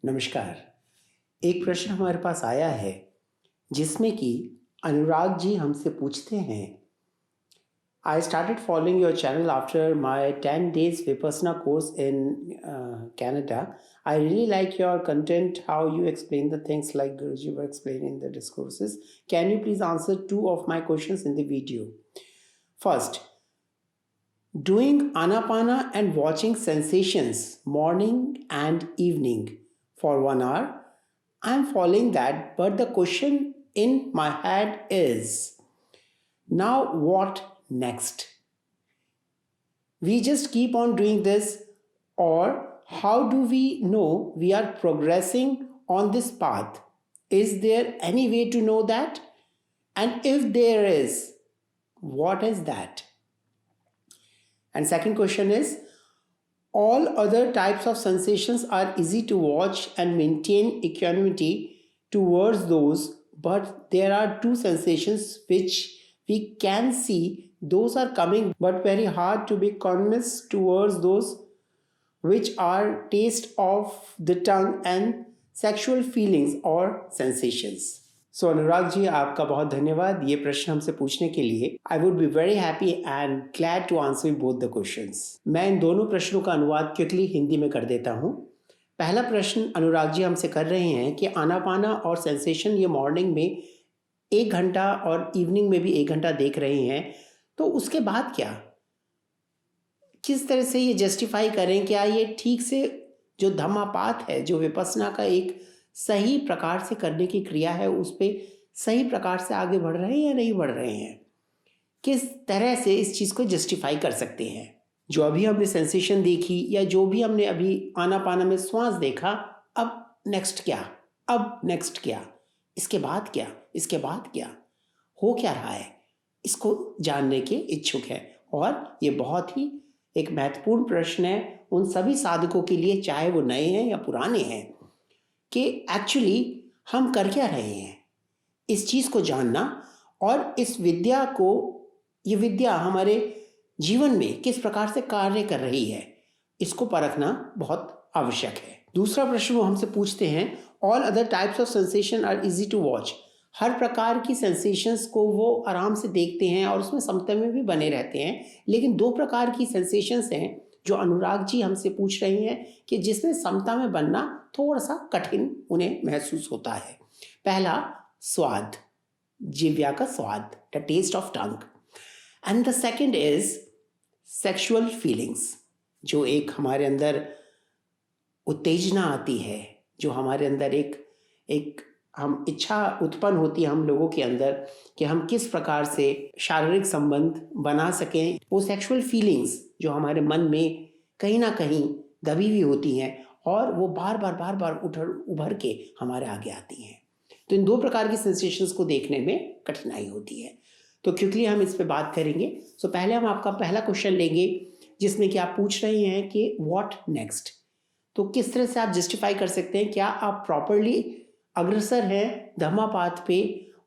नमस्कार। एक प्रश्न हमारे पास आया है जिसमें कि अनुराग जी हमसे पूछते हैं, I started following your channel after my 10 days Vipassana course in Canada. I really like your content, how you explain the things like Guruji were explaining the discourses. Can you please answer two of my questions in the video? First, doing Anapana and watching sensations morning and evening for 1 hour. I'm following that, but the question in my head is, now what next? We just keep on doing this, or how do we know we are progressing on this path? Is there any way to know that? And if there is, what is that? And second question is, all other types of sensations are easy to watch and maintain equanimity towards those, but there are two sensations which we can see those are coming, but very hard to be equanimous towards those, which are taste of the tongue and sexual feelings or sensations. So Anurag ji, आपका बहुत धन्यवाद ये प्रश्न हमसे पूछने के लिए। I would be very happy and glad to answer both the questions. मैं इन दोनों प्रश्नों का अनुवाद क्विकली हिंदी में कर देता हूँ। पहला प्रश्न अनुराग जी हमसे कर रहे हैं कि आनापाना और सेंसेशन ये मॉर्निंग में 1 घंटा और इवनिंग में भी 1 घंटा देख रहे हैं, तो उसके बाद क्या, किस तरह से ये जस्टिफाई करें? क्या ये ठीक से जो धम्मापात है, जो विपස්සना का एक सही प्रकार से करने की क्रिया है, उस पर सही प्रकार से आगे बढ़ रहे हैं या नहीं बढ़ रहे हैं? किस तरह से इस चीज़ को जस्टिफाई कर सकते हैं? जो अभी हमने सेंसेशन देखी या जो भी हमने अभी आनापाना में श्वास देखा, अब नेक्स्ट क्या, अब नेक्स्ट क्या, इसके बाद क्या, इसके बाद क्या हो, क्या रहा है, इसको जानने के इच्छुक है। और ये बहुत ही एक महत्वपूर्ण प्रश्न है उन सभी साधकों के लिए, चाहे वो नए हैं या पुराने हैं, कि एक्चुअली हम कर क्या रहे हैं, इस चीज़ को जानना और इस विद्या को, ये विद्या हमारे जीवन में किस प्रकार से कार्य कर रही है, इसको परखना बहुत आवश्यक है। दूसरा प्रश्न वो हमसे पूछते हैं, all other types of sensation are easy to watch. हर प्रकार की सेंसेशंस को वो आराम से देखते हैं और उसमें समता में भी बने रहते हैं, लेकिन 2 प्रकार की सेंसेशंस हैं जो अनुराग जी हमसे पूछ रहे हैं कि जिसमें समता में बनना थोड़ा सा कठिन उन्हें महसूस होता है। पहला, स्वाद, जिव्या का स्वाद, the taste of tongue, and the second is sexual feelings, जो एक हमारे अंदर उत्तेजना आती है, जो हमारे अंदर एक हम इच्छा उत्पन्न होती है हम लोगों के अंदर कि हम किस प्रकार से शारीरिक संबंध बना सकें। वो सेक्सुअल फीलिंग्स जो हमारे मन में कहीं ना कहीं दबी हुई होती हैं और वो बार बार उभर के हमारे आगे आती हैं। तो इन 2 प्रकार की सेंसेशंस को देखने में कठिनाई होती है, तो क्विकली हम इस पे बात करेंगे। सो पहले हम आपका पहला क्वेश्चन लेंगे जिसमें कि आप पूछ रहे हैं कि व्हाट नेक्स्ट। तो किस तरह से आप जस्टिफाई कर सकते हैं, क्या आप प्रॉपरली अग्रसर हैं धम्मापात पे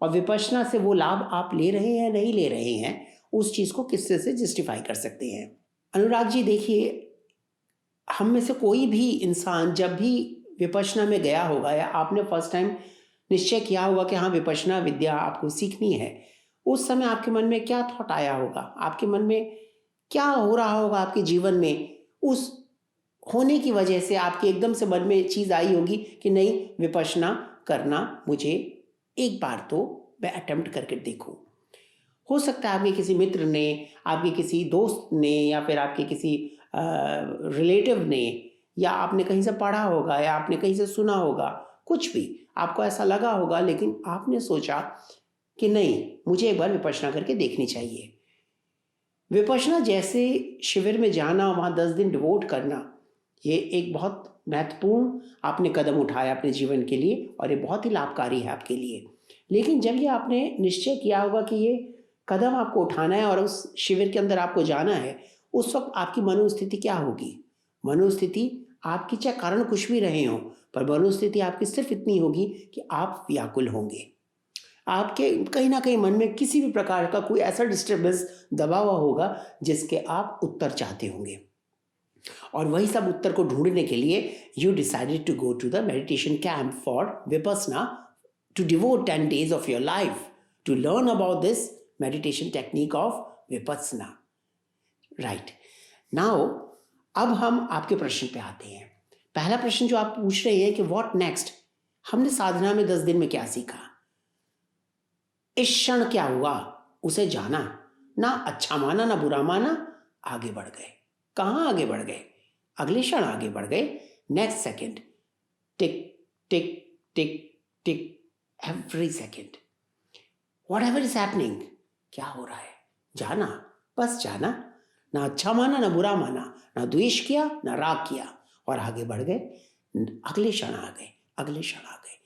और विपश्यना से वो लाभ आप ले रहे हैं नहीं ले रहे हैं, उस चीज़ को किस तरह से जस्टिफाई कर सकते हैं। अनुराग जी देखिए, हम में से कोई भी इंसान जब भी विपश्यना में गया होगा या आपने फर्स्ट टाइम निश्चय किया होगा कि हाँ विपश्यना विद्या आपको सीखनी है, उस समय आपके मन में क्या थॉट आया होगा, आपके मन में क्या हो रहा होगा आपके जीवन में, उस होने की वजह से आपके एकदम से मन में चीज़ आई होगी कि नहीं विपश्यना करना मुझे, एक बार तो मैं अटेम्प्ट करके देखूं। हो सकता है आपके किसी मित्र ने, आपके किसी दोस्त ने, या फिर आपके किसी रिलेटिव ने, या आपने कहीं से पढ़ा होगा या आपने कहीं से सुना होगा, कुछ भी आपको ऐसा लगा होगा, लेकिन आपने सोचा कि नहीं मुझे एक बार विपश्यना करके देखनी चाहिए। विपश्यना जैसे शिविर में जाना, वहाँ 10 दिन डिवोट करना, ये एक बहुत महत्वपूर्ण आपने कदम उठाया अपने जीवन के लिए और ये बहुत ही लाभकारी है आपके लिए। लेकिन जब ये आपने निश्चय किया होगा कि ये कदम आपको उठाना है और उस शिविर के अंदर आपको जाना है, उस वक्त आपकी मनोस्थिति क्या होगी? मनोस्थिति आपकी चाहे कारण कुछ भी रहे हों, पर मनोस्थिति आपकी सिर्फ इतनी होगी कि आप व्याकुल होंगे। आपके कहीं ना कहीं मन में किसी भी प्रकार का कोई ऐसा डिस्टर्बेंस दबा हुआ होगा जिसके आप उत्तर चाहते होंगे। और वही सब उत्तर को ढूंढने के लिए you decided to go to the meditation camp for Vipassana, to devote 10 days of your life to learn about this meditation technique of vipassana. Right. Now, अब हम आपके प्रश्न पे आते हैं। पहला प्रश्न जो आप पूछ रहे हैं कि व्हाट नेक्स्ट, हमने साधना में 10 दिन में क्या सीखा, इस क्षण क्या हुआ उसे जाना, ना अच्छा माना ना बुरा माना, आगे बढ़ गए। कहाँ आगे बढ़ गए? अगले क्षण आगे बढ़ गए। Next second, tick tick tick tick, every second, what ever is happening, क्या हो रहा है, जाना, बस जाना, ना अच्छा माना ना बुरा माना, ना द्वेष किया ना राग किया, और आगे बढ़ गए। अगले क्षण आ गए, अगले क्षण आ गए।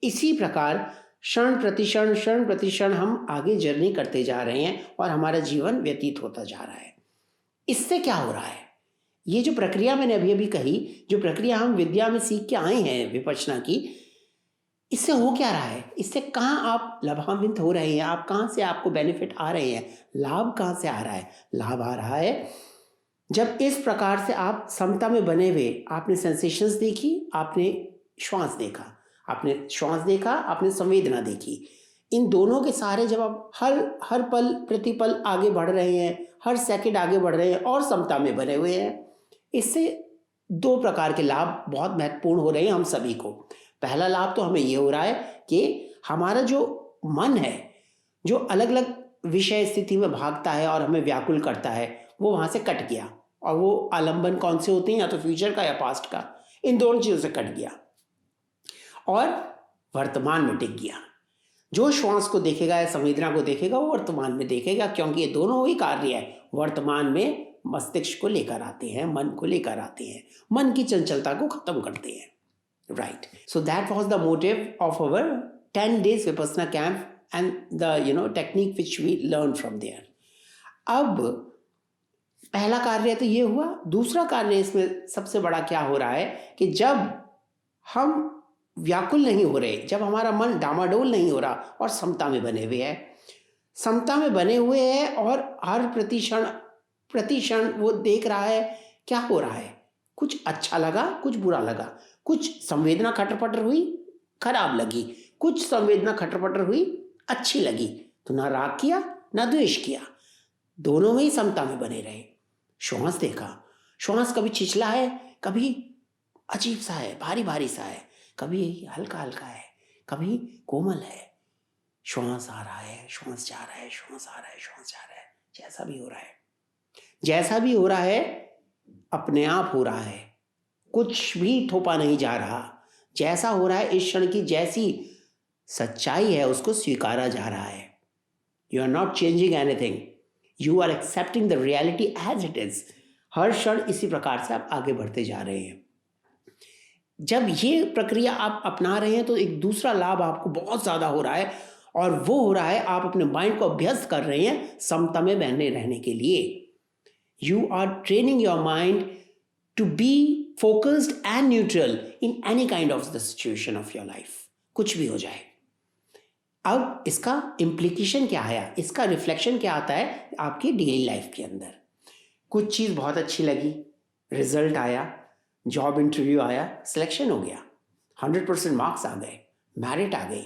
इसी प्रकार क्षण प्रति क्षण हम आगे जर्नी करते जा रहे हैं और हमारा जीवन व्यतीत होता जा रहा है। इससे क्या हो रहा है? ये जो प्रक्रिया मैंने अभी अभी कही, जो प्रक्रिया हम विद्या में सीख के आए हैं विपश्यना की, इससे हो क्या रहा है? इससे कहाँ आप लाभान्वित हो रहे हैं? आप कहाँ से आपको बेनिफिट आ रहे हैं? लाभ कहाँ से आ रहा है? लाभ आ रहा है जब इस प्रकार से आप समता में बने हुए, आपने सेंसेशंस देखी, आपने श्वास देखा, आपने संवेदना देखी, इन दोनों के सहारे जब आप हर पल प्रतिपल आगे बढ़ रहे हैं, हर सेकंड आगे बढ़ रहे हैं और समता में बने हुए हैं, इससे 2 प्रकार के लाभ बहुत महत्वपूर्ण हो रहे हैं हम सभी को। पहला लाभ तो हमें ये हो रहा है कि हमारा जो मन है, जो अलग अलग विषय स्थिति में भागता है और हमें व्याकुल करता है, वो वहाँ से कट गया। और वो आलंबन कौन से होते हैं? या तो फ्यूचर का या पास्ट का, इन दोनों चीज़ों से कट गया और वर्तमान में टिक गया। जो श्वास को देखेगा या संवेदना को देखेगा वो वर्तमान में देखेगा, क्योंकि ये दोनों ही कार्य है वर्तमान में मस्तिष्क को लेकर आते हैं, मन को लेकर आते हैं, मन की चंचलता को खत्म करते हैं। Right. So that was the motive of our 10 days Vipassana camp and the technique which we learned from there. अब पहला कार्य तो ये हुआ। दूसरा कार्य इसमें सबसे बड़ा क्या हो रहा है कि जब हम व्याकुल नहीं हो रहे, जब हमारा मन डामाडोल नहीं हो रहा और समता में बने हुए हैं, समता में बने हुए हैं और हर प्रति क्षण वो देख रहा है क्या हो रहा है। कुछ अच्छा लगा, कुछ बुरा लगा, कुछ संवेदना खटरपटर हुई, खराब लगी, कुछ संवेदना खटरपटर हुई, अच्छी लगी, तो ना राग किया ना द्वेष किया, दोनों में ही समता में बने रहे। श्वास देखा, श्वास कभी छिछला है, कभी अजीब सा है, भारी भारी सा है, कभी हल्का हल्का है, कभी कोमल है। श्वास आ रहा है, श्वास जा रहा है, श्वास आ रहा है, श्वास जा रहा है, जैसा भी हो रहा है, जैसा भी हो रहा है अपने आप हो रहा है, कुछ भी थोपा नहीं जा रहा। जैसा हो रहा है इस क्षण की जैसी सच्चाई है उसको स्वीकारा जा रहा है। You are not changing anything, you are accepting the reality as it is. हर क्षण इसी प्रकार से आप आगे बढ़ते जा रहे हैं। जब ये प्रक्रिया आप अपना रहे हैं तो एक दूसरा लाभ आपको बहुत ज़्यादा हो रहा है, और वो हो रहा है आप अपने माइंड को अभ्यस्त कर रहे हैं समता में बने रहने के लिए। You are training your mind to be focused and neutral in any kind of the situation of your life, कुछ भी हो जाए। अब इसका implication क्या आया, इसका रिफ्लेक्शन क्या आता है आपकी डेली लाइफ के अंदर। कुछ चीज़ बहुत अच्छी लगी, रिजल्ट आया, जॉब इंटरव्यू आया, सिलेक्शन हो गया, 100% मार्क्स आ गए, मेरिट आ गई,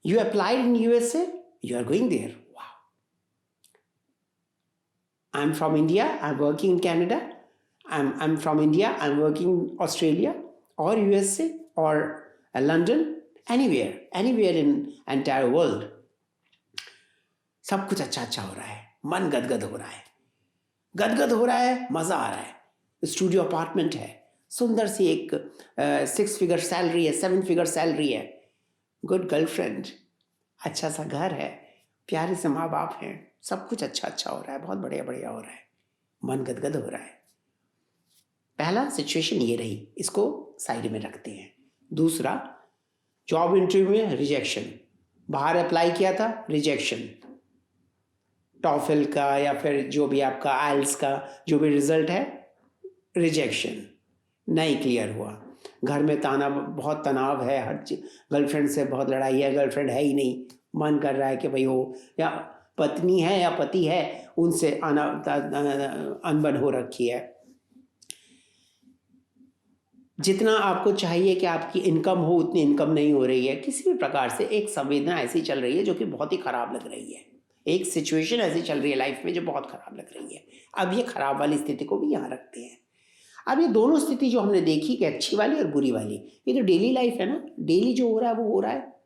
you applied in USA, you are going there, वाह। I am from India, I am working in Canada, I'm from India, I'm working in Australia or USA or London, anywhere in entire world. सब कुछ अच्छा हो रहा है, मन गदगद हो रहा है, मज़ा आ रहा है। स्टूडियो अपार्टमेंट है, सुंदर सी एक 6 फिगर सैलरी है, 7 फिगर सैलरी है, गुड गर्लफ्रेंड, अच्छा सा घर है, प्यारे से माँ बाप हैं, सब कुछ अच्छा हो रहा है, बहुत बढ़िया हो रहा है, मन गदगद हो रहा है। पहला सिचुएशन ये रही, इसको साइड में रखते हैं। दूसरा, जॉब इंटरव्यू में रिजेक्शन, बाहर अप्लाई किया था, रिजेक्शन, टॉफल का या फिर जो भी आपका आइल्स का जो भी रिजल्ट है, रिजेक्शन, नहीं क्लियर हुआ। घर में बहुत तनाव है, हर चीज, गर्लफ्रेंड से बहुत लड़ाई है, गर्लफ्रेंड है ही नहीं, मन कर रहा है कि भाई हो, या पत्नी है या पति है, उनसे अनबन हो रखी है, जितना आपको चाहिए कि आपकी इनकम हो उतनी इनकम नहीं हो रही है, किसी भी प्रकार से एक संवेदना ऐसी चल रही है जो कि बहुत ही खराब लग रही है, एक सिचुएशन ऐसी चल रही है लाइफ में जो बहुत खराब लग रही है। अब ये खराब वाली स्थिति को भी यहाँ रखते हैं। अब ये दोनों स्थिति जो हमने देखी कि अच्छी वाली और बुरी वाली, ये तो डेली लाइफ है ना, डेली जो हो रहा है वो हो रहा है।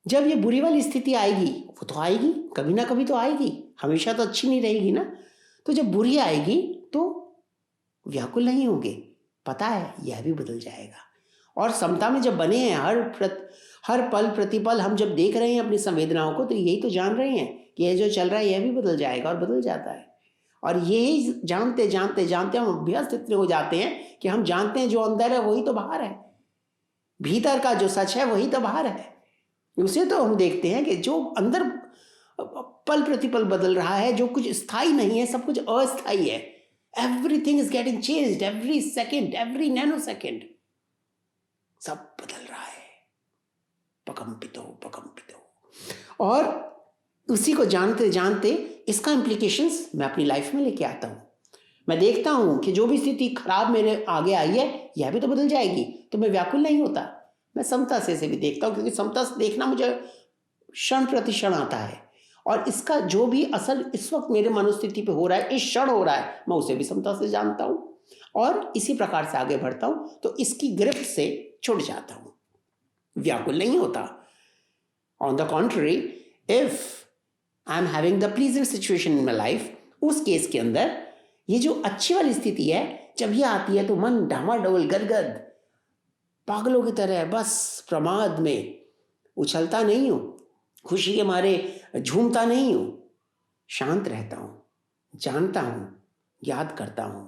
जब ये बुरी वाली स्थिति आएगी, वो तो आएगी, कभी ना कभी तो आएगी, हमेशा तो अच्छी नहीं रहेगी ना। तो जब बुरी आएगी तो व्याकुल नहीं होंगे, पता है यह भी बदल जाएगा। और समता में जब बने हैं, हर पल प्रतिपल हम जब देख रहे हैं अपनी संवेदनाओं को, तो यही तो जान रहे हैं कि यह जो चल रहा है यह भी बदल जाएगा, और बदल जाता है। और यही जानते जानते जानते हम अभ्यस्त इतने हो जाते हैं कि हम जानते हैं जो अंदर है वही तो बाहर है, भीतर का जो सच है वही तो बाहर है। उसे तो हम देखते हैं कि जो अंदर पल प्रतिपल बदल रहा है, जो कुछ स्थायी नहीं है, सब कुछ अस्थायी है। Everything is getting changed, every second, every nano second, सब बदल रहा है, प्रकंपित हो। और उसी को जानते जानते इसका इम्प्लीकेशंस मैं अपनी लाइफ में लेके आता हूँ। मैं देखता हूँ कि जो भी स्थिति खराब मेरे आगे आई है, यह भी तो बदल जाएगी, तो मैं व्याकुल नहीं होता, मैं समता से इसे भी देखता हूँ, क्योंकि समता से देखना मुझे क्षण प्रति क्षण आता है। और इसका जो भी असर इस वक्त मेरे मनोस्थिति पे हो रहा है, इस क्षण हो रहा है, मैं उसे भी समता से जानता हूँ और इसी प्रकार से आगे बढ़ता हूँ। तो इसकी गिरफ्त से छुट जाता हूँ, व्याकुल नहीं होता। On the contrary, if I am having the pleasant situation in my life, उस केस के अंदर ये जो अच्छी वाली स्थिति है, जब ये आती है तो मन डामाडोल गदगद पागलों की तरह बस प्रमाद में उछलता नहीं हूँ, खुशी के मारे झूमता नहीं हूँ, शांत रहता हूँ, जानता हूँ, याद करता हूँ,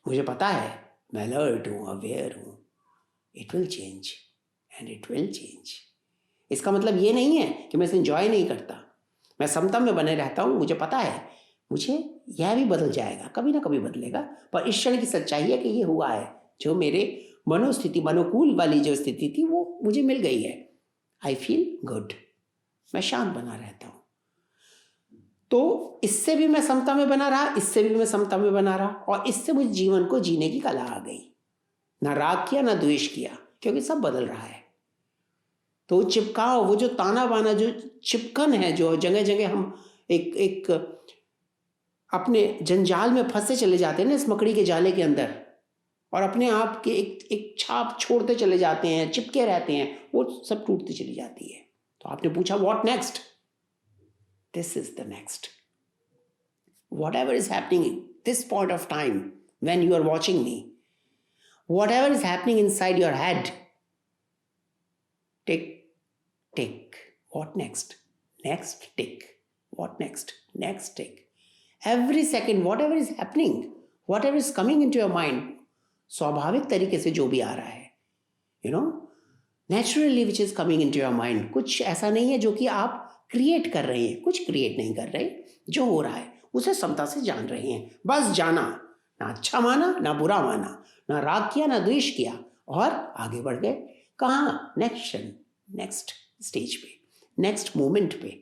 मुझे पता है मैं अलर्ट हूँ, अवेयर हूँ, it will change and it will change. इसका मतलब ये नहीं है कि मैं इसे एंजॉय नहीं करता, मैं समता में बने रहता हूँ, मुझे पता है मुझे यह भी बदल जाएगा, कभी ना कभी बदलेगा, पर इस क्षण की सच्चाई है कि ये हुआ है, जो मेरे मनोस्थिति, मनोकूल वाली जो स्थिति थी वो मुझे मिल गई है। आई फील गुड, मैं शांत बना रहता हूँ। तो इससे भी मैं समता में बना रहा, इससे भी मैं समता में बना रहा, और इससे मुझे जीवन को जीने की कला आ गई। ना राग किया ना द्वेष किया, क्योंकि सब बदल रहा है। तो चिपकाओ, वो जो ताना बाना, जो चिपकन है, जो जगह जगह हम एक अपने जंजाल में फंसे चले जाते हैं ना, इस मकड़ी के जाले के अंदर, और अपने आप के एक छाप छोड़ते चले जाते हैं, चिपके रहते हैं, वो सब टूटती चली जाती है। तो आपने पूछा what next? This is the next. Whatever is happening at this point of time when you are watching me, whatever is happening inside your head, tick, what next? Next, tick. What next? Next, tick. Every second, whatever is happening, whatever is coming into your mind, स्वाभाविक तरीके से जो भी आ रहा है, you know, naturally which is coming into your mind, कुछ ऐसा नहीं है जो कि आप क्रिएट कर रहे हैं, कुछ क्रिएट नहीं कर रहे, जो हो रहा है उसे समता से जान रहे हैं। बस जाना, ना अच्छा माना ना बुरा माना, ना राग किया ना द्वेष किया, और आगे बढ़ गए। कहाँ? नेक्स्ट क्षण, नेक्स्ट स्टेज पे, नेक्स्ट मोमेंट पे।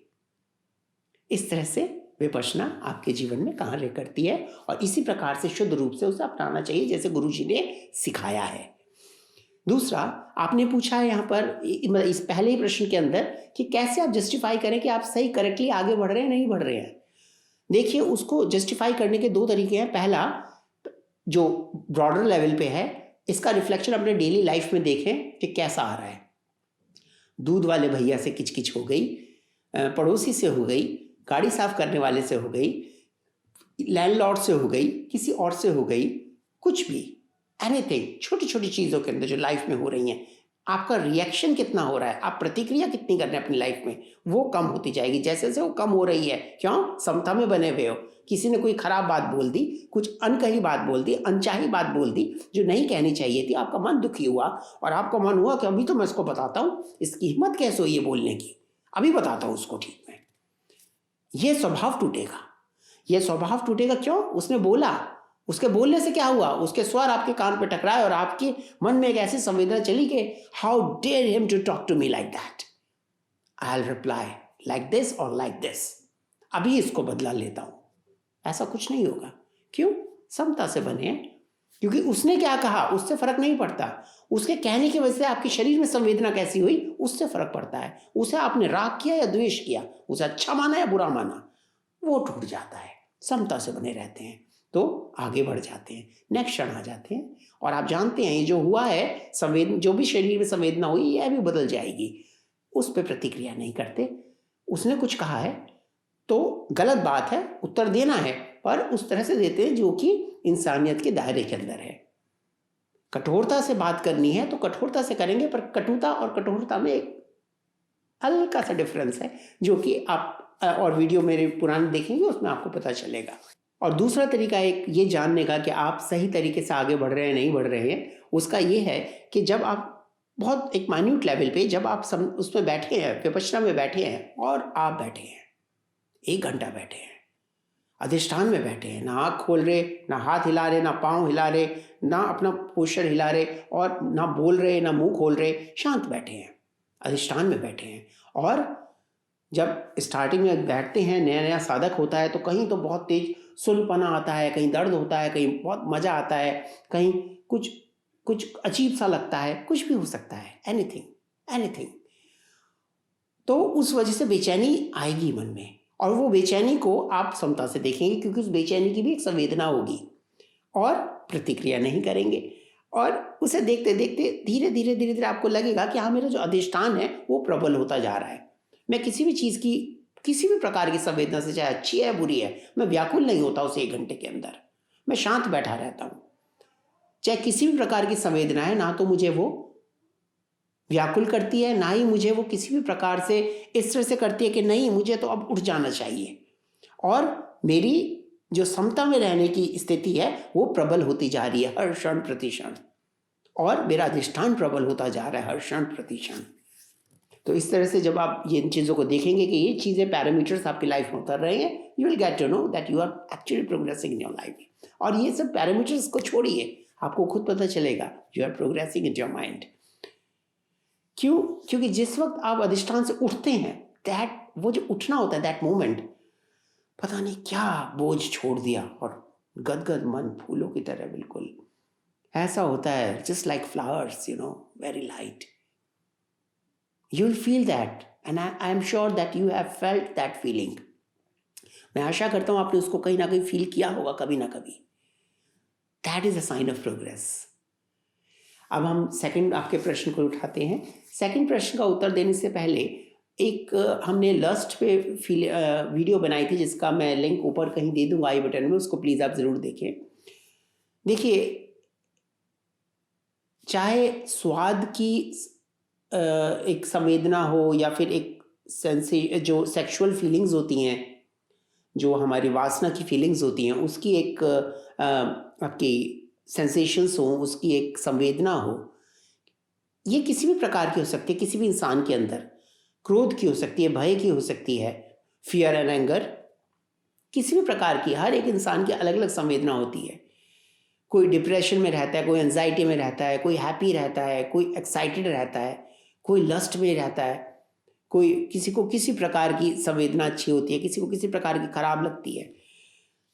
इस तरह से विपश्यना आपके जीवन में कार्य करती है, और इसी प्रकार से शुद्ध रूप से उसे अपनाना चाहिए, जैसे गुरु जी ने सिखाया है। दूसरा, आपने पूछा है यहाँ पर इस पहले ही प्रश्न के अंदर कि कैसे आप जस्टिफाई करें कि आप सही करेक्टली आगे बढ़ रहे हैं नहीं बढ़ रहे हैं। देखिए, उसको जस्टिफाई करने के दो तरीके हैं। पहला, जो ब्रॉडर लेवल पे है, इसका रिफ्लेक्शन अपने डेली लाइफ में देखें कि कैसा आ रहा है। दूध वाले भैया से किचकिच हो गई, पड़ोसी से हो गई, गाड़ी साफ करने वाले से हो गई, लैंडलॉर्ड से हो गई, किसी और से हो गई, कुछ भी, एनीथिंग, छोटी छोटी चीज़ों के अंदर जो लाइफ में हो रही हैं, आपका रिएक्शन कितना हो रहा है, आप प्रतिक्रिया कितनी कर रहे हैं अपनी लाइफ में, वो कम होती जाएगी जैसे जैसे वो कम हो रही है। क्यों? समता में बने हुए हो। किसी ने कोई खराब बात बोल दी, कुछ अनकही बात बोल दी, अनचाही बात बोल दी जो नहीं कहनी चाहिए थी, आपका मन दुखी हुआ, और आपका मन हुआ कि अभी तो मैं इसको बताता हूँ, इसकी हिम्मत कैसे हुई ये बोलने की, अभी बताता हूँ उसको ठीक में। ये स्वभाव टूटेगा, ये स्वभाव टूटेगा। क्यों? उसने बोला, उसके बोलने से क्या हुआ, उसके स्वर आपके कान पे टकराए और आपके मन में एक ऐसी संवेदना चली कि how dare him to talk to me like that, I will reply like this और लाइक दिस, अभी इसको बदला लेता हूं। ऐसा कुछ नहीं होगा। क्यों? समता से बने, क्योंकि उसने क्या कहा उससे फर्क नहीं पड़ता, उसके कहने की वजह से आपके शरीर में संवेदना कैसी हुई उससे फर्क पड़ता है। उसे आपने राग किया या द्वेष किया, उसे अच्छा माना या बुरा माना, वो टूट जाता है। समता से बने रहते हैं तो आगे बढ़ जाते हैं, नेक्स्ट क्षण आ जाते हैं। और आप जानते हैं ये जो हुआ है, जो भी शरीर में संवेदना हुई यह भी बदल जाएगी। उस पर प्रतिक्रिया नहीं करते। उसने कुछ कहा है तो गलत बात है, उत्तर देना है, पर उस तरह से देते हैं जो कि इंसानियत के दायरे के अंदर है। कठोरता से बात करनी है तो कठोरता से करेंगे, पर कटुता और कठोरता में एक हल्का सा डिफरेंस है जो कि आप और वीडियो मेरे पुराने देखेंगे उसमें आपको पता चलेगा। और दूसरा तरीका एक ये जानने का कि आप सही तरीके से आगे बढ़ रहे हैं नहीं बढ़ रहे हैं, उसका ये है कि जब आप बहुत एक माइन्यूट लेवल पे जब आप उसमें बैठे हैं, विपश्यना में बैठे हैं और आप बैठे हैं 1 घंटा बैठे हैं, अधिष्ठान में बैठे हैं, ना आँख खोल रहे, ना हाथ हिला रहे, ना पाँव हिला रहे, ना अपना पोस्चर हिला रहे और ना बोल रहे, ना मुंह खोल रहे, शांत बैठे हैं, अधिष्ठान में बैठे हैं। और जब स्टार्टिंग में बैठते हैं, नया नया साधक होता है तो कहीं तो बहुत तेज सुनपना आता है, कहीं दर्द होता है, कहीं बहुत मज़ा आता है, कहीं कुछ कुछ अजीब सा लगता है, कुछ भी हो सकता है, एनीथिंग एनीथिंग। तो उस वजह से बेचैनी आएगी मन में, और वो बेचैनी को आप समता से देखेंगे क्योंकि उस बेचैनी की भी एक संवेदना होगी, और प्रतिक्रिया नहीं करेंगे। और उसे देखते देखते धीरे धीरे धीरे धीरे आपको लगेगा कि हाँ, मेरा जो अधिष्ठान है वो प्रबल होता जा रहा है। मैं किसी भी चीज़ की, किसी भी प्रकार की संवेदना से, चाहे अच्छी है बुरी है, मैं व्याकुल नहीं होता उस 1 घंटे के अंदर। मैं शांत बैठा रहता हूँ। चाहे किसी भी प्रकार की संवेदना है, ना तो मुझे वो व्याकुल करती है, ना ही मुझे वो किसी भी प्रकार से इस तरह से करती है कि नहीं मुझे तो अब उठ जाना चाहिए। और मेरी जो समता में रहने की स्थिति है वो प्रबल होती जा रही है हर क्षण प्रति क्षण, और मेरा अधिष्ठान प्रबल होता जा रहा है हर क्षण प्रति क्षण। तो इस तरह से जब आप ये इन चीज़ों को देखेंगे कि ये चीज़ें पैरामीटर्स आपकी लाइफ में उतर रहे हैं, you will get to know that you are actually progressing in your life. और ये सब पैरामीटर्स को छोड़िए, आपको खुद पता चलेगा you are progressing in your mind. क्यों? क्योंकि जिस वक्त आप अधिष्ठान से उठते हैं, दैट वो जो उठना होता है, दैट मोमेंट, पता नहीं क्या बोझ छोड़ दिया और गदगद मन, फूलों की तरह बिल्कुल ऐसा होता है, just like flowers, very light. You will feel that, and I am sure that you have felt that feeling. मैं आशा करता हूं आपने उसको कहीं ना कहीं फील किया होगा कभी ना कभी। That is a sign of progress. अब हम सेकंड आपके प्रश्न को उठाते हैं। सेकंड प्रश्न का उत्तर देने से पहले एक हमने लस्ट पे वीडियो बनाई थी जिसका मैं लिंक ऊपर कहीं दे दूंगा आई बटन में, उसको प्लीज़ आप ज़रूर देखें। देखिए, चाहे स्वाद की एक संवेदना हो या फिर एक जो सेक्सुअल फीलिंग्स होती हैं, जो हमारी वासना की फीलिंग्स होती हैं, उसकी एक आपकी सेंसेशंस हो, उसकी एक संवेदना हो, ये किसी भी प्रकार की हो सकती है। किसी भी इंसान के अंदर क्रोध की हो सकती है, भय की हो सकती है, फियर एंड एंगर, किसी भी प्रकार की, हर एक इंसान की अलग अलग संवेदना होती है। कोई डिप्रेशन में रहता है, कोई एंजाइटी में रहता है, कोई हैप्पी रहता है, कोई एक्साइटेड रहता है, कोई लस्ट में रहता है, कोई किसी को किसी प्रकार की संवेदना अच्छी होती है, किसी को किसी प्रकार की खराब लगती है।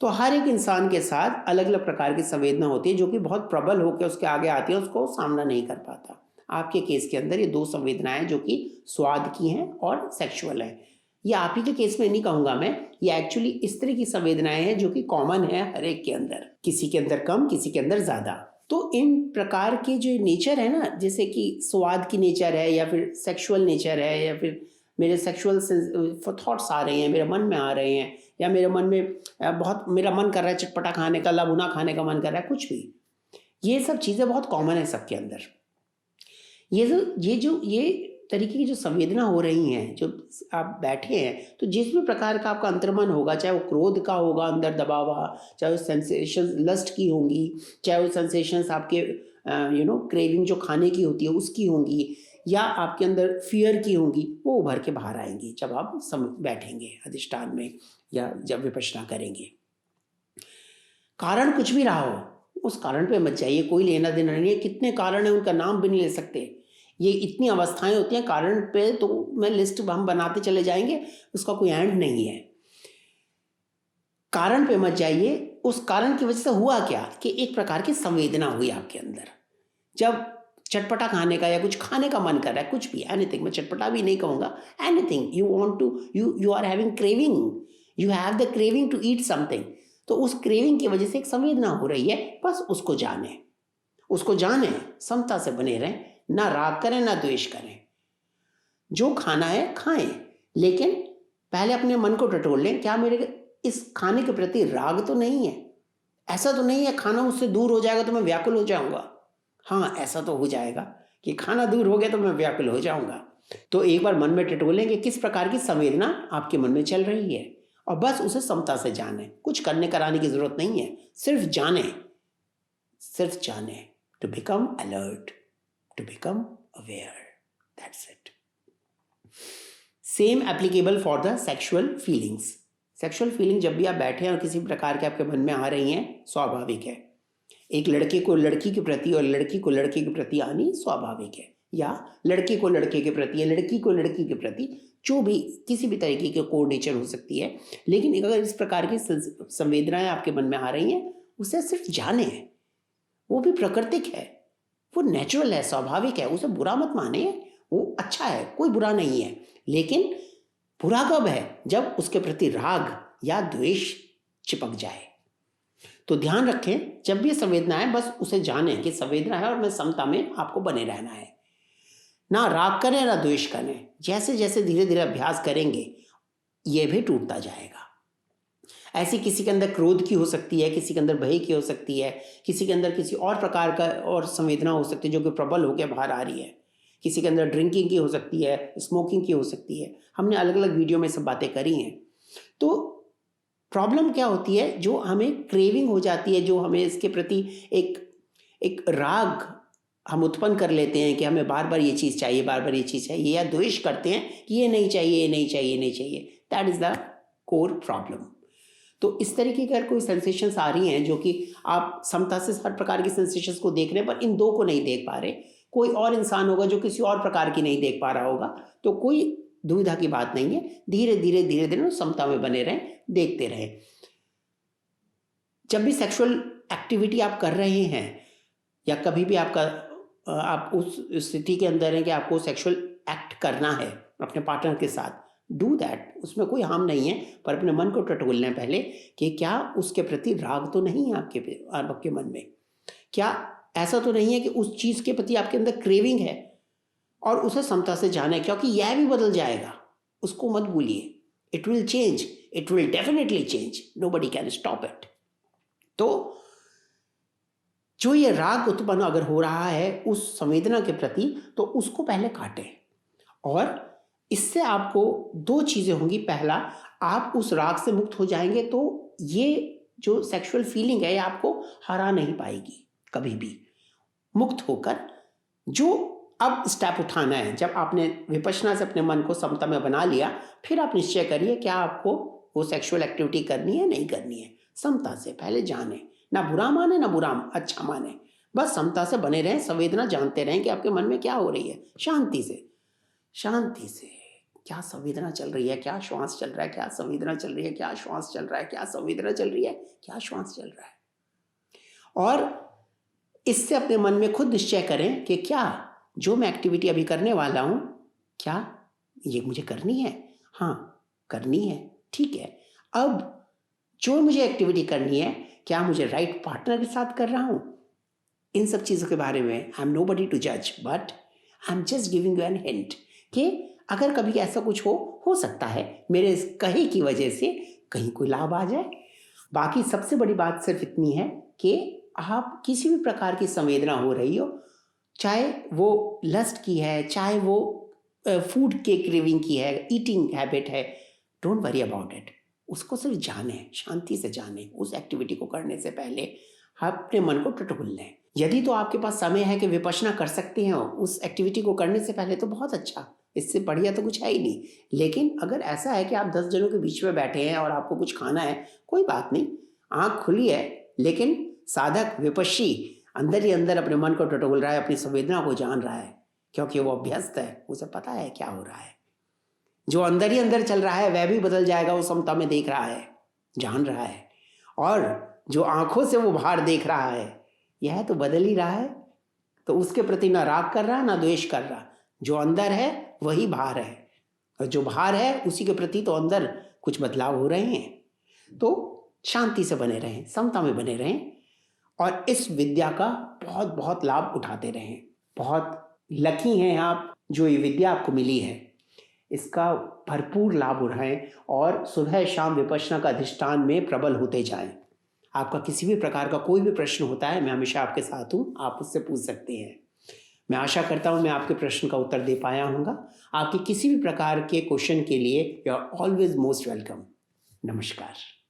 तो हर एक इंसान के साथ अलग अलग प्रकार की संवेदना होती है जो कि बहुत प्रबल होकर उसके आगे आती है, उसको सामना नहीं कर पाता। आपके केस के अंदर ये 2 संवेदनाएं जो कि स्वाद की हैं और सेक्सुअल हैं। ये आप ही के केस में नहीं कहूँगा मैं, ये एक्चुअली इस तरह की संवेदनाएं हैं जो कि कॉमन है हर एक के अंदर, किसी के अंदर कम, किसी के अंदर ज़्यादा। तो इन प्रकार के जो नेचर है ना, जैसे कि स्वाद की नेचर है या फिर सेक्सुअल नेचर है, या फिर मेरे सेक्सुअल थॉट्स आ रहे हैं, मेरे मन में आ रहे हैं, या मेरे मन में बहुत मेरा मन कर रहा है चटपटा खाने का, लभुना खाने का मन कर रहा है, कुछ भी, ये सब चीज़ें बहुत कॉमन है सबके अंदर। ये तरीके की जो संवेदना हो रही हैं, जो आप बैठे हैं, तो जिस भी प्रकार का आपका अंतर्मन होगा, चाहे वो क्रोध का होगा अंदर दबा हुआ, चाहे वो सेंसेशंस लस्ट की होंगी, चाहे वो सेंसेशंस आपके क्रेविंग जो खाने की होती है उसकी होंगी, या आपके अंदर फियर की होंगी, वो उभर के बाहर आएंगी जब आप बैठेंगे अधिष्ठान में या जब विपश्यना करेंगे। कारण कुछ भी रहा हो, उस कारण पे मत जाइए, कोई लेना देना नहीं है। कितने कारण हैं, उनका नाम भी नहीं ले सकते। ये इतनी अवस्थाएं होती हैं कारण पे, तो मैं लिस्ट हम बनाते चले जाएंगे, उसका कोई एंड नहीं है। कारण पे मत जाइए, उस कारण की वजह से हुआ क्या कि एक प्रकार की संवेदना हुई आपके अंदर। जब चटपटा खाने का या कुछ खाने का मन कर रहा है, कुछ भी, एनीथिंग, मैं चटपटा भी नहीं कहूँगा, anything you want to, you are having craving, you have the craving to eat something, तो उस क्रेविंग की वजह से एक संवेदना हो रही है, बस उसको जाने, उसको जाने, समता से बने रहें, ना राग करें ना द्वेष करें। जो खाना है खाएं, लेकिन पहले अपने मन को टटोल लें, क्या मेरे इस खाने के प्रति राग तो नहीं है? ऐसा तो नहीं है खाना मुझसे दूर हो जाएगा तो मैं व्याकुल हो जाऊंगा। हाँ, ऐसा तो हो जाएगा कि खाना दूर हो गया तो मैं व्याकुल हो जाऊंगा। तो एक बार मन में टटोलें कि किस प्रकार की संवेदना आपके मन में चल रही है, और बस उसे समता से जाने। कुछ करने कराने की जरूरत नहीं है, सिर्फ जाने, सिर्फ जाने। To become alert, to become aware, that's it. Same applicable for the sexual feelings. Sexual feeling जब भी आप बैठे हैं और किसी प्रकार के आपके मन में आ रही हैं, स्वाभाविक है। एक लड़के को लड़की के प्रति और लड़की को लड़के के प्रति आनी स्वाभाविक है, या लड़के को लड़के के प्रति या लड़की को लड़की के प्रति, जो भी किसी भी तरीके की कोऑर्डिनेशन हो सकती है। लेकिन अगर इस प्रकार की संवेदनाएं आपके मन में आ रही हैं, उसे सिर्फ जाने, वो भी प्राकृतिक है, वो नेचुरल है, स्वाभाविक है, उसे बुरा मत माने, वो अच्छा है, कोई बुरा नहीं है। लेकिन बुरा कब है? जब उसके प्रति राग या द्वेष चिपक जाए। तो ध्यान रखें, जब भी संवेदना है बस उसे जानें कि संवेदना है और मैं समता में आपको बने रहना है, ना राग करें ना द्वेष करें। जैसे जैसे धीरे धीरे अभ्यास करेंगे ये भी टूटता जाएगा। ऐसी किसी के अंदर क्रोध की हो सकती है, किसी के अंदर भय की हो सकती है, किसी के अंदर किसी और प्रकार का और संवेदना हो सकती है जो कि प्रबल होकर बाहर आ रही है, किसी के अंदर ड्रिंकिंग की हो सकती है, स्मोकिंग की हो सकती है। हमने अलग अलग वीडियो में सब बातें करी हैं। तो प्रॉब्लम क्या होती है? जो हमें क्रेविंग हो जाती है, जो हमें इसके प्रति एक राग हम उत्पन्न कर लेते हैं कि हमें बार बार ये चीज़ चाहिए, बार बार ये चीज़ चाहिए, या द्वेष करते हैं कि ये नहीं चाहिए, ये नहीं चाहिए, ये नहीं चाहिए। That is the core problem. तो इस तरीके की अगर कोई सेंसेशंस आ रही हैं जो कि आप समता से हर प्रकार की सेंसेशंस को देख रहे हैं पर इन दो को नहीं देख पा रहे, कोई और इंसान होगा जो किसी और प्रकार की नहीं देख पा रहा होगा, तो कोई दुविधा की बात नहीं है। धीरे धीरे धीरे धीरे समता में बने रहें, देखते रहें। जब भी सेक्सुअल एक्टिविटी आप कर रहे हैं या कभी भी आप उस स्थिति के अंदर हैं कि आपको सेक्सुअल एक्ट करना है अपने पार्टनर के साथ, डू दैट, उसमें कोई हार्म नहीं है। पर अपने मन को टटोल लें पहले कि क्या उसके प्रति राग तो नहीं है आपके मन में, क्या ऐसा तो नहीं है कि उस चीज़ के प्रति आपके अंदर क्रेविंग है, और उसे समता से जाने, क्योंकि यह भी बदल जाएगा, उसको मत भूलिए। It will change, it will definitely change, nobody can stop it. तो जो ये राग उत्पन्न अगर हो रहा है उस संवेदना के प्रति, तो उसको पहले काटें, और इससे आपको दो चीज़ें होंगी। पहला, आप उस राग से मुक्त हो जाएंगे, तो ये जो सेक्सुअल फीलिंग है ये आपको हरा नहीं पाएगी कभी भी। मुक्त होकर जो अब स्टेप उठाना है, जब आपने विपश्यना से अपने मन को समता में बना लिया, फिर आप निश्चय करिए क्या आपको वो सेक्सुअल एक्टिविटी करनी है, नहीं करनी है। समता से पहले जाने, ना बुरा माने ना बुरा अच्छा माने, बस समता से बने रहें, संवेदना जानते रहें कि आपके मन में क्या हो रही है। शांति से, शांति से, क्या संवेदना चल रही है, क्या श्वास चल रहा है, क्या संवेदना चल रही है, क्या श्वास चल रहा है, क्या संवेदना चल रही है, क्या श्वास चल रहा है। और इससे अपने मन में खुद निश्चय करें कि क्या जो मैं एक्टिविटी अभी करने वाला हूं, क्या ये मुझे करनी है? हाँ, करनी है, ठीक है। अब जो मुझे एक्टिविटी करनी है, क्या मुझे राइट पार्टनर के साथ कर रहा हूं? इन सब चीज़ों के बारे में आई एम नोबडी टू जज, but I am just giving you an hint कि अगर कभी ऐसा कुछ हो सकता है मेरे इस कहे की वजह से कहीं कोई लाभ आ जाए। बाकी सबसे बड़ी बात सिर्फ इतनी है कि आप किसी भी प्रकार की संवेदना हो रही हो, चाहे वो लस्ट की है, चाहे वो फूड के क्रेविंग की है, ईटिंग हैबिट है, डोंट वरी अबाउट इट। उसको सिर्फ जाने, शांति से जाने। उस एक्टिविटी को करने से पहले अपने मन को टटोल लें। यदि तो आपके पास समय है कि विपश्यना कर सकते हैं उस एक्टिविटी को करने से पहले, तो बहुत अच्छा, इससे बढ़िया तो कुछ है ही नहीं। लेकिन अगर ऐसा है कि आप 10 जनों के बीच में बैठे हैं और आपको कुछ खाना है, कोई बात नहीं, आँख खुली है, लेकिन साधक विपश्यी अंदर ही अंदर अपने मन को टटोल रहा है, अपनी संवेदना को जान रहा है, क्योंकि वो अभ्यस्त है, उसे पता है क्या हो रहा है। जो अंदर ही अंदर चल रहा है वह भी बदल जाएगा, वो समता में देख रहा है, जान रहा है। और जो आंखों से वो बाहर देख रहा है, यह तो बदल ही रहा है, तो उसके प्रति ना राग कर रहा ना द्वेष कर रहा। जो अंदर है वही बाहर है, और जो बाहर है उसी के प्रति तो अंदर कुछ बदलाव हो रहे हैं। तो शांति से बने रहें, समता में बने रहें, और इस विद्या का बहुत बहुत लाभ उठाते रहें। बहुत लकी हैं आप जो ये विद्या आपको मिली है, इसका भरपूर लाभ उठाएं और सुबह शाम विपश्यना का अधिष्ठान में प्रबल होते जाएं। आपका किसी भी प्रकार का कोई भी प्रश्न होता है, मैं हमेशा आपके साथ हूँ, आप उससे पूछ सकते हैं। मैं आशा करता हूँ मैं आपके प्रश्न का उत्तर दे पाया हूँगा। आपके किसी भी प्रकार के क्वेश्चन के लिए you are always most welcome. नमस्कार।